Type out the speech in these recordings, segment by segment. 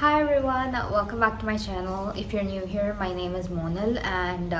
Hi everyone, welcome back to my channel. If you're new here, my name is Monal, and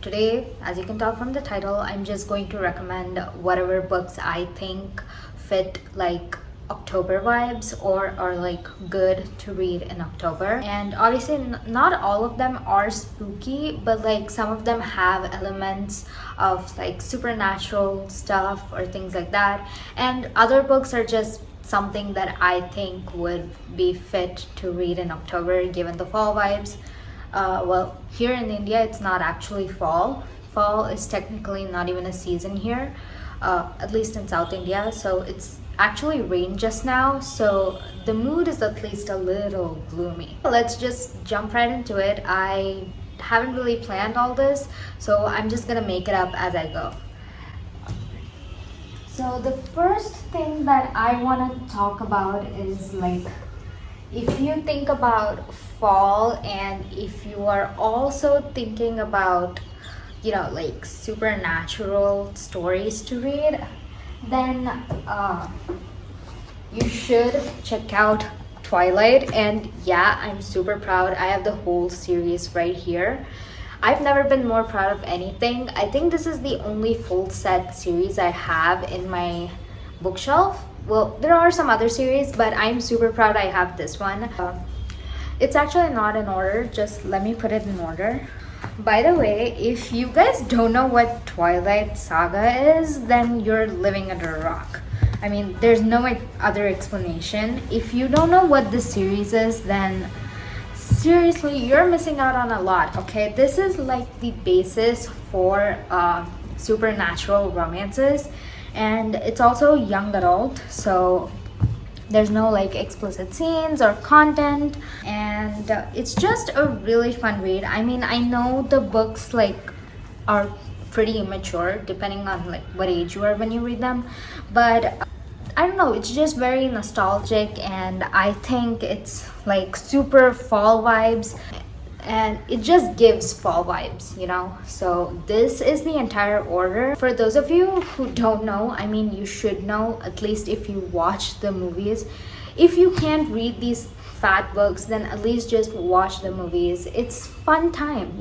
today, as you can tell from the title, I'm just going to recommend whatever books I think fit like October vibes or are like good to read in October. And obviously not all of them are spooky, but like some of them have elements of like supernatural stuff or things like that, and other books are just something that I think would be fit to read in October given the fall vibes. Well, here in India, it's not actually fall. Fall is technically not even a season here, at least in South India. So it's actually rained just now. So the mood is at least a little gloomy. Let's just jump right into it. I haven't really planned all this, so I'm just gonna make it up as I go. So the first thing that I want to talk about is like if you think about fall and if you are also thinking about like supernatural stories to read, then you should check out Twilight. And yeah, I'm super proud. I have the whole series right here. I've never been more proud of anything. I think this is the only full set series I have in my bookshelf. Well, there are some other series, but I'm super proud I have this one. It's actually not in order, just let me put it in order. By the way, if you guys don't know what Twilight Saga is, then you're living under a rock. I mean, there's no other explanation. If you don't know what this series is, then seriously, you're missing out on a lot, okay? This is like the basis for supernatural romances, and it's also young adult, so there's no like explicit scenes or content, and it's just a really fun read. I mean, I know the books like are pretty immature depending on like what age you are when you read them, but I don't know, it's just very nostalgic, and I think it's like super fall vibes, and it just gives fall vibes. So this is the entire order. For those of you who don't know, I mean, you should know, at least if you watch the movies. If you can't read these fat books, then at least just watch the movies. It's fun time.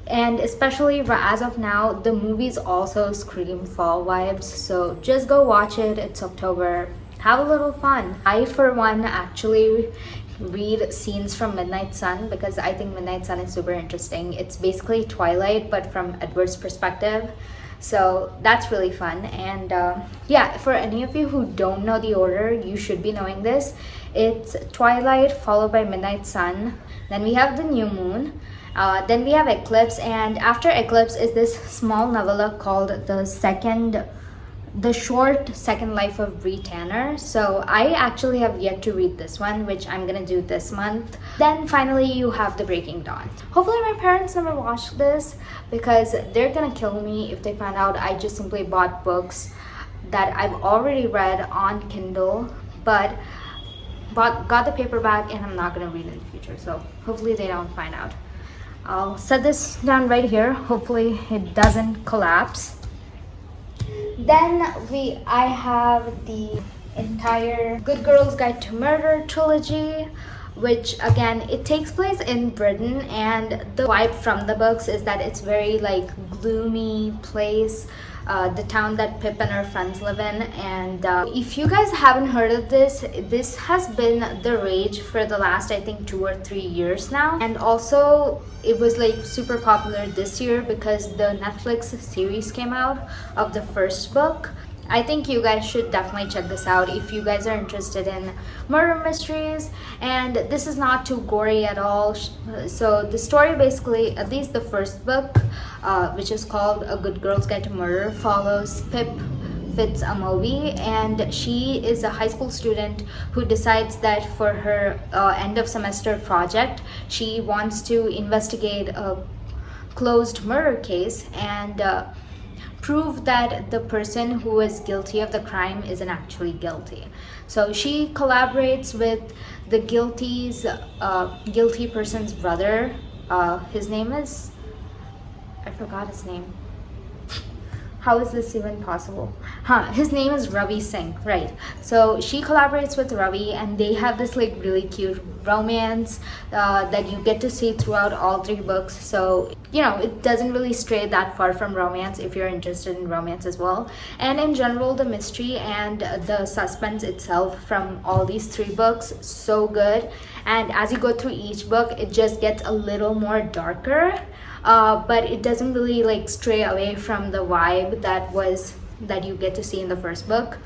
And especially as of now, the movies also scream fall vibes, so just go watch it. It's October, have a little fun. I for one actually read scenes from Midnight Sun because I think Midnight Sun is super interesting. It's basically Twilight but from Edward's perspective, so that's really fun. And yeah, for any of you who don't know the order, you should be knowing this. It's Twilight followed by Midnight Sun, then we have the New Moon, then we have Eclipse, and after Eclipse is this small novella called the short second life of Bree Tanner. So I actually have yet to read this one, which I'm gonna do this month. Then finally you have The Breaking Dawn. Hopefully my parents never watched this because they're gonna kill me if they find out I just simply bought books that I've already read on Kindle, but got the paperback and I'm not gonna read in the future. So hopefully they don't find out. I'll set this down right here. Hopefully it doesn't collapse. Then I have the entire Good Girl's Guide to Murder trilogy, which again, it takes place in Britain, and the vibe from the books is that it's very like gloomy place, the town that Pip and her friends live in. And if you guys haven't heard of this has been the rage for the last, I think, 2 or 3 years now. And also it was like super popular this year because the Netflix series came out of the first book. I think you guys should definitely check this out if you guys are interested in murder mysteries. And this is not too gory at all. So the story basically, at least the first book, which is called A Good Girl's Guide to Murder, follows Pip Fitz-Amobi, and she is a high school student who decides that for her end of semester project, she wants to investigate a closed murder case and prove that the person who is guilty of the crime isn't actually guilty. So she collaborates with the guilty person's brother. His name is, I forgot his name. How is this even possible? His name is Ravi Singh, right? So she collaborates with Ravi, and they have this like really cute romance that you get to see throughout all three books. So you know, it doesn't really stray that far from romance if you're interested in romance as well. And in general, the mystery and the suspense itself from all these three books, so good. And as you go through each book, it just gets a little more darker, but it doesn't really like stray away from the vibe that you get to see in the first book.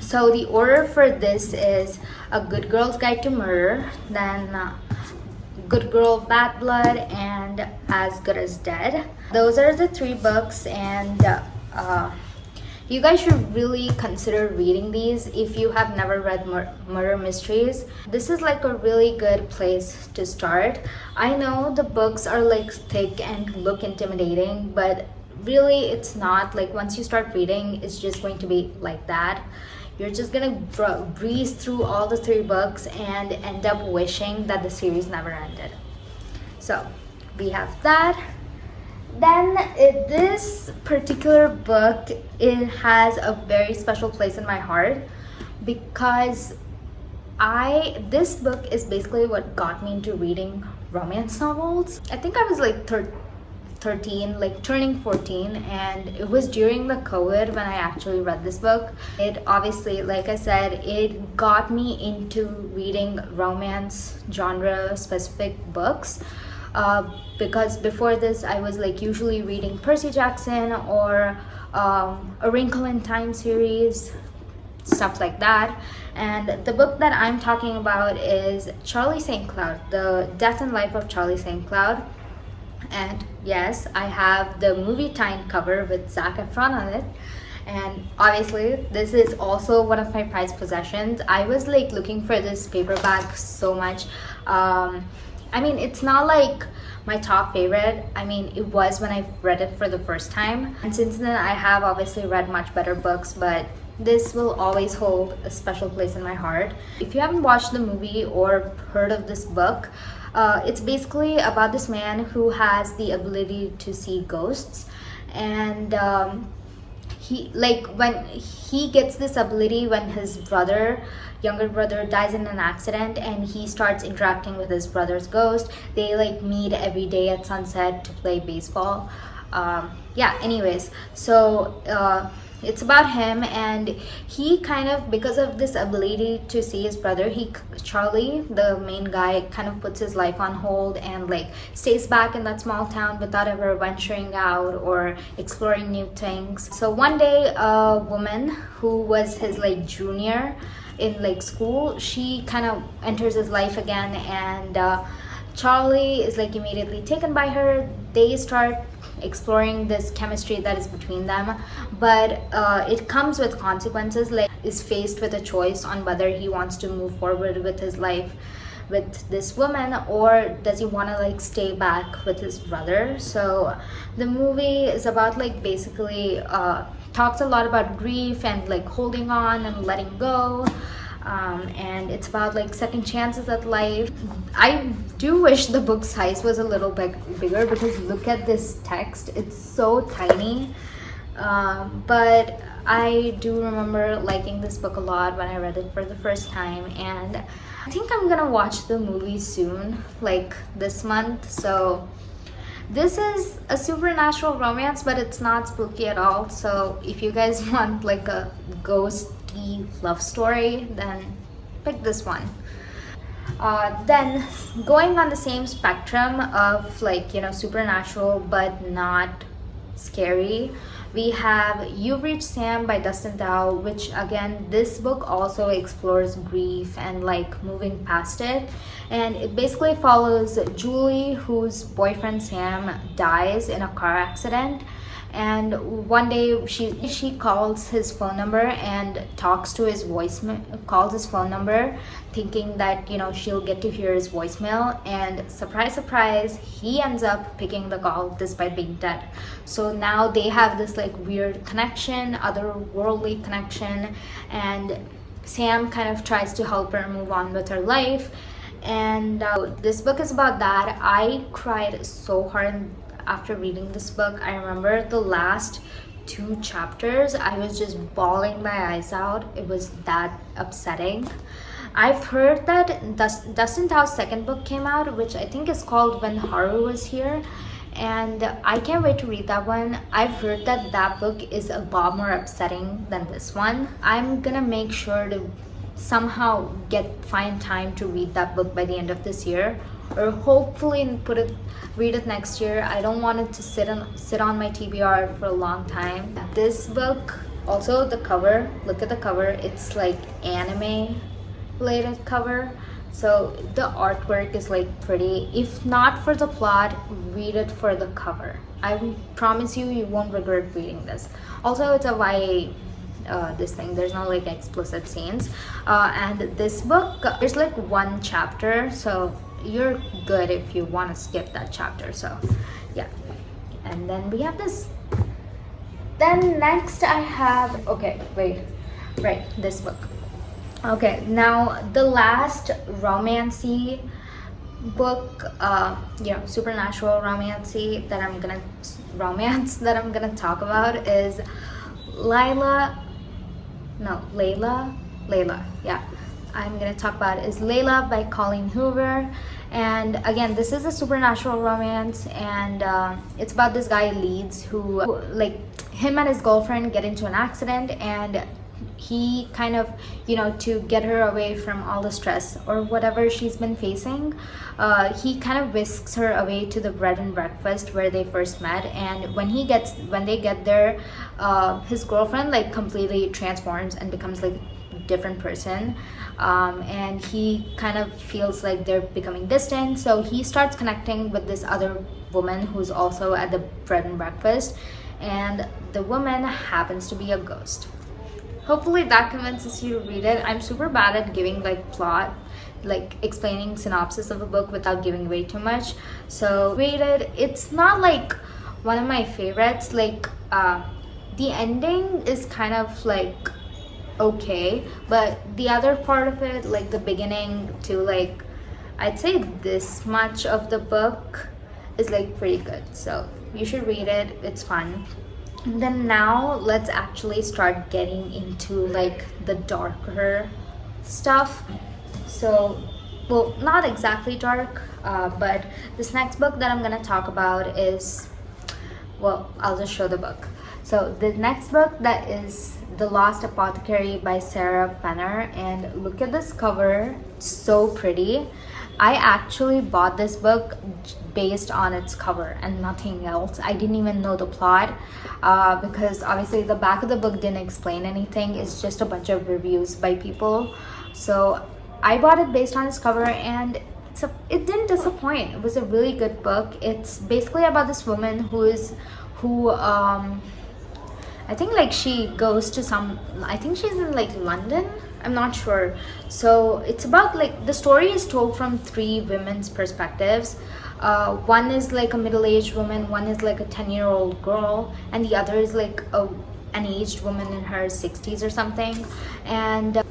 So the order for this is A Good Girl's Guide to Murder, then Good Girl, Bad Blood, and As Good as Dead. Those are the three books, and you guys should really consider reading these if you have never read murder mysteries. This is like a really good place to start. I know the books are like thick and look intimidating, but really it's not. Like once you start reading, it's just going to be like that. You're just gonna breeze through all the three books and end up wishing that the series never ended. So we have that. Then this particular book, it has a very special place in my heart because this book is basically what got me into reading romance novels. I think I was like 13, like turning 14, and it was during the COVID when I actually read this book. It obviously, like I said, it got me into reading romance genre specific books, because before this I was like usually reading Percy Jackson or A Wrinkle in Time series, stuff like that. And the book that I'm talking about is Charlie St. Cloud, The Death and Life of Charlie St. Cloud. And yes, I have the movie tie-in cover with Zac Efron on it. And obviously, this is also one of my prized possessions. I was like looking for this paperback so much. I mean, it's not like my top favorite. I mean, it was when I read it for the first time. And since then, I have obviously read much better books, but this will always hold a special place in my heart. If you haven't watched the movie or heard of this book, it's basically about this man who has the ability to see ghosts, and when he gets this ability when his younger brother dies in an accident, and he starts interacting with his brother's ghost. They like meet every day at sunset to play baseball. Anyways, so it's about him, and he kind of, because of this ability to see his brother, Charlie, the main guy, kind of puts his life on hold and like stays back in that small town without ever venturing out or exploring new things. So one day, a woman who was his like junior in like school, she kind of enters his life again, and Charlie is like immediately taken by her. They start exploring this chemistry that is between them, but it comes with consequences. Like, is faced with a choice on whether he wants to move forward with his life with this woman, or does he want to like stay back with his brother. So the movie is about like basically talks a lot about grief and like holding on and letting go. And it's about like second chances at life. I do wish the book size was a little bit bigger, because look at this text, it's so tiny. But I do remember liking this book a lot when I read it for the first time, and I think I'm gonna watch the movie soon, like this month. So this is a supernatural romance, but it's not spooky at all. So if you guys want like a ghosty love story, then pick this one. Then going on the same spectrum of like, you know, supernatural but not scary, we have You've Reached Sam by Dustin Dow, which again, this book also explores grief and like moving past it. And it basically follows Julie, whose boyfriend Sam dies in a car accident. And one day she calls his phone number and talks to his calls his phone number, thinking that, you know, she'll get to hear his voicemail, and surprise surprise, he ends up picking the call despite being dead. So now they have this like weird connection, otherworldly connection, and Sam kind of tries to help her move on with her life. And this book is about that. I cried so hard after reading this book. I remember the last 2 chapters, I was just bawling my eyes out. It was that upsetting. I've heard that Dustin Tao's second book came out, which I think is called When Haru Was Here, and I can't wait to read that one. I've heard that that book is a lot more upsetting than this one. I'm gonna make sure to somehow find time to read that book by the end of this year, or hopefully read it next year. I don't want it to sit on my TBR for a long time. This book, also the cover, look at the cover, it's like anime related cover, so the artwork is like pretty. If not for the plot, read it for the cover. I promise you won't regret reading this. Also, it's a YA this thing, there's no like explicit scenes, and this book, there's like one chapter, so you're good if you want to skip that chapter. So yeah, and then we have this. Then next I have, okay, wait, right, this book. Okay, now the last romancy book, supernatural romancy that I'm gonna talk about is Leila, yeah. I'm gonna talk about is Leila by Colleen Hoover. And again, this is a supernatural romance, and it's about this guy Leeds who, like, him and his girlfriend get into an accident, and he kind of, to get her away from all the stress or whatever she's been facing, he kind of whisks her away to the bread and breakfast where they first met. And when they get there, his girlfriend like completely transforms and becomes like a different person, and he kind of feels like they're becoming distant, so he starts connecting with this other woman who's also at the bread and breakfast, and the woman happens to be a ghost. Hopefully that convinces you to read it. I'm super bad at giving like plot, like explaining synopsis of a book without giving away too much. So read it. It's not like one of my favorites. Like the ending is kind of like okay, but the other part of it, like the beginning to like, I'd say this much of the book is like pretty good. So you should read it. It's fun. And then now let's actually start getting into like the darker stuff. So, well, not exactly dark, but this next book that I'm gonna talk about is, well, I'll just show the book. So the next book, that is The Lost Apothecary by Sarah Penner, and look at this cover, it's so pretty. I actually bought this book based on its cover and nothing else. I didn't even know the plot, because obviously the back of the book didn't explain anything. It's just a bunch of reviews by people. So I bought it based on its cover, and it didn't disappoint. It was a really good book. It's basically about this woman who I think like she goes to I think she's in like London, I'm not sure. So it's about like, the story is told from three women's perspectives. One is like a middle-aged woman, one is like a 10-year-old girl, and the other is like an aged woman in her 60s or something. And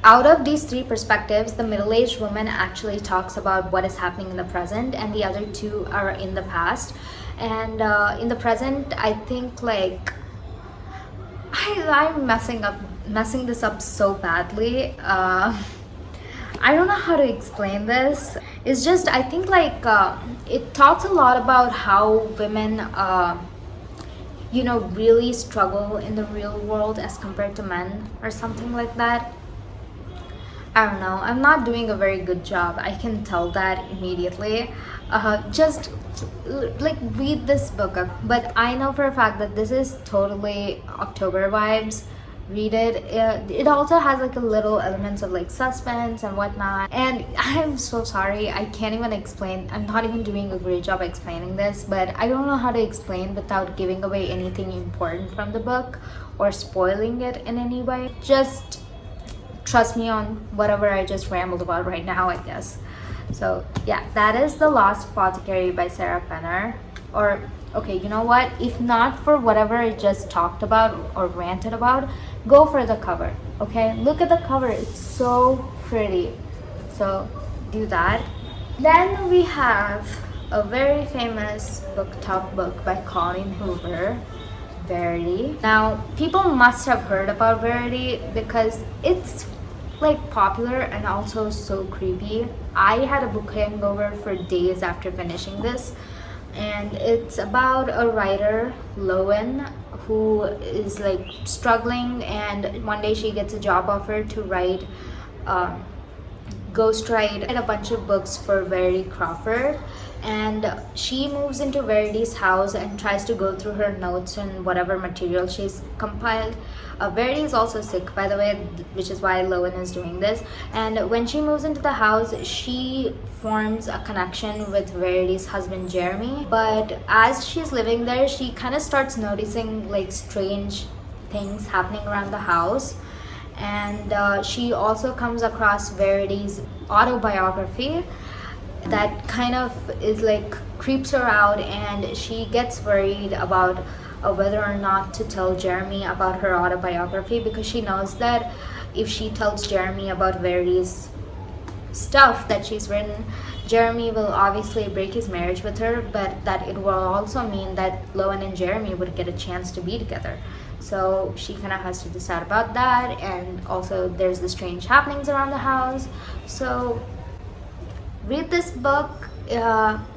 out of these three perspectives, the middle-aged woman actually talks about what is happening in the present, and the other two are in the past. And in the present, I think like I'm messing this up so badly. I don't know how to explain this. It's just, I think like it talks a lot about how women really struggle in the real world as compared to men or something like that. I don't know, I'm not doing a very good job. I can tell that immediately. Just like read this book up. But I know for a fact that this is totally October vibes. Read it. It also has like a little elements of like suspense and whatnot. And I'm so sorry, I can't even explain. I'm not even doing a great job explaining this, but I don't know how to explain without giving away anything important from the book or spoiling it in any way. Just trust me on whatever I just rambled about right now, I guess. So yeah, that is The Lost Apothecary by Sarah Penner. Or okay, you know what, if not for whatever I just talked about or ranted about, go for the cover. Okay, look at the cover, it's so pretty. So do that. Then we have a very famous top book by Colleen Hoover, Verity. Now people must have heard about Verity because it's like popular and also so creepy. I had a book hangover for days after finishing this, and it's about a writer, Lowen, who is like struggling, and one day she gets a job offer to write ghostwrite a bunch of books for Verity Crawford, and she moves into Verity's house and tries to go through her notes and whatever material she's compiled. Verity is also sick, by the way, which is why Lowen is doing this. And when she moves into the house, she forms a connection with Verity's husband Jeremy. But as she's living there, she kind of starts noticing like strange things happening around the house. And she also comes across Verity's autobiography that kind of is like creeps her out, and she gets worried about whether or not to tell Jeremy about her autobiography, because she knows that if she tells Jeremy about Verity's stuff that she's written, Jeremy will obviously break his marriage with her, but that it will also mean that Lowen and Jeremy would get a chance to be together. So she kind of has to decide about that, and also there's the strange happenings around the house. So read this book.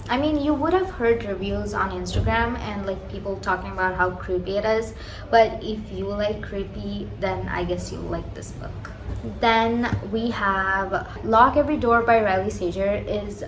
I mean, you would have heard reviews on Instagram and like people talking about how creepy it is, but if you like creepy, then I guess you'll like this book. Then we have Lock Every Door by Riley Sager. Is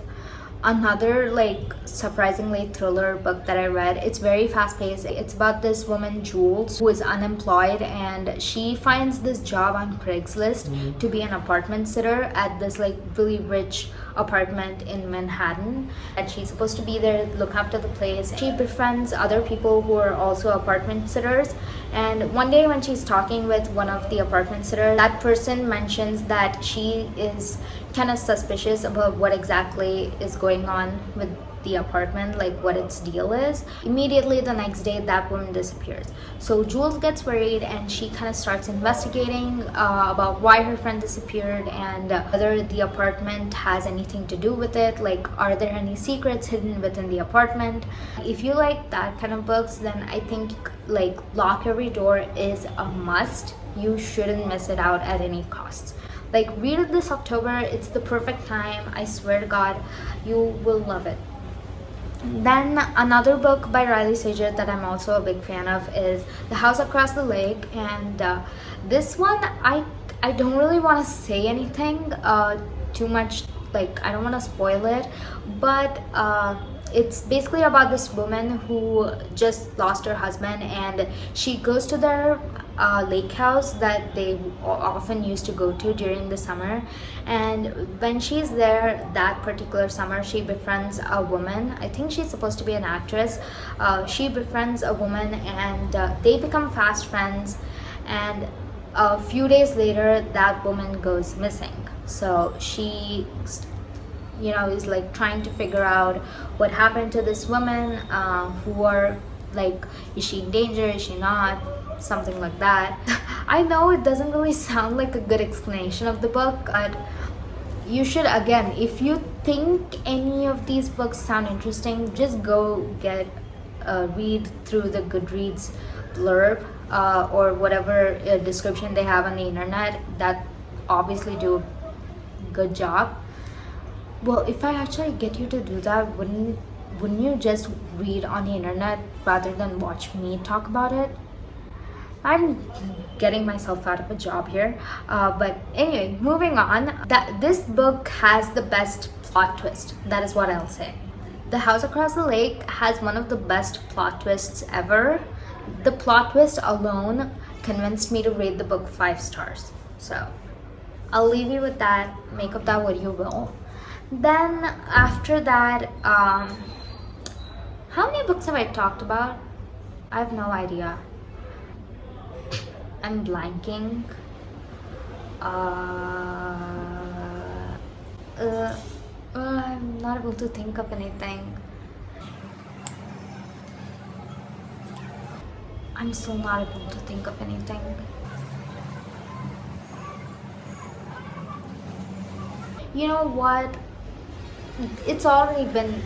another like surprisingly thriller book that I read. It's very fast-paced. It's about this woman Jules who is unemployed, and she finds this job on Craigslist to be an apartment sitter at this like really rich apartment in Manhattan, and she's supposed to be there, look after the place. She befriends other people who are also apartment sitters, and one day when she's talking with one of the apartment sitters, that person mentions that she is kind of suspicious about what exactly is going on with the apartment, like what its deal is. Immediately the next day, that woman disappears. So Jules gets worried, and she kind of starts investigating about why her friend disappeared, and whether the apartment has anything to do with it. Like, are there any secrets hidden within the apartment? If you like that kind of books, then I think like Lock Every Door is a must. You shouldn't miss it out at any cost. Like, read it this October. It's the perfect time. I swear to God, you will love it. Then another book by Riley Sager that I'm also a big fan of is The House Across the Lake, and this one I don't really want to say anything too much, like I don't want to spoil it, but it's basically about this woman who just lost her husband, and she goes to their lake house that they often used to go to during the summer. And when she's there that particular summer, she befriends a woman. I think she's supposed to be an actress. She befriends a woman, and they become fast friends. And a few days later, that woman goes missing. So she is like trying to figure out what happened to this woman, who are like, is she in danger, is she not, something like that. I know it doesn't really sound like a good explanation of the book, but you should, again, if you think any of these books sound interesting, just go get read through the Goodreads blurb or whatever description they have on the internet that obviously do a good job. Well, if I actually get you to do that, wouldn't you just read on the internet rather than watch me talk about it? I'm getting myself out of a job here. But anyway, moving on. This book has the best plot twist. That is what I'll say. The House Across the Lake has one of the best plot twists ever. The plot twist alone convinced me to rate the book 5 stars. So I'll leave you with that. Make of that what you will. Then after that, how many books have I talked about? I have no idea. I'm blanking. I'm not able to think of anything. I'm still not able to think of anything. You know what? It's already been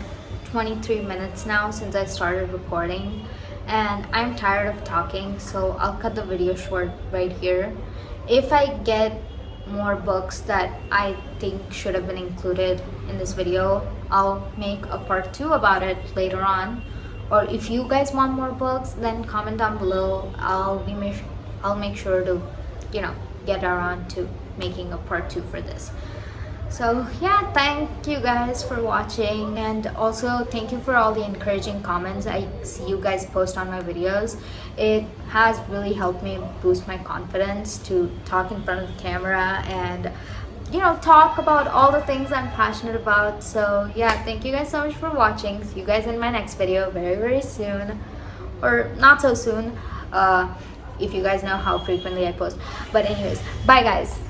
23 minutes now since I started recording, and I'm tired of talking, so I'll cut the video short right here. If I get more books that I think should have been included in this video, I'll make a part 2 about it later on. Or if you guys want more books, then comment down below. I'll make sure to, you know, get around to making a part 2 for this. So yeah, thank you guys for watching, and also thank you for all the encouraging comments I see you guys post on my videos. It has really helped me boost my confidence to talk in front of the camera and, you know, talk about all the things I'm passionate about. So yeah, thank you guys so much for watching. See you guys in my next video very soon, or not so soon, if you guys know how frequently I post. But anyways, bye guys.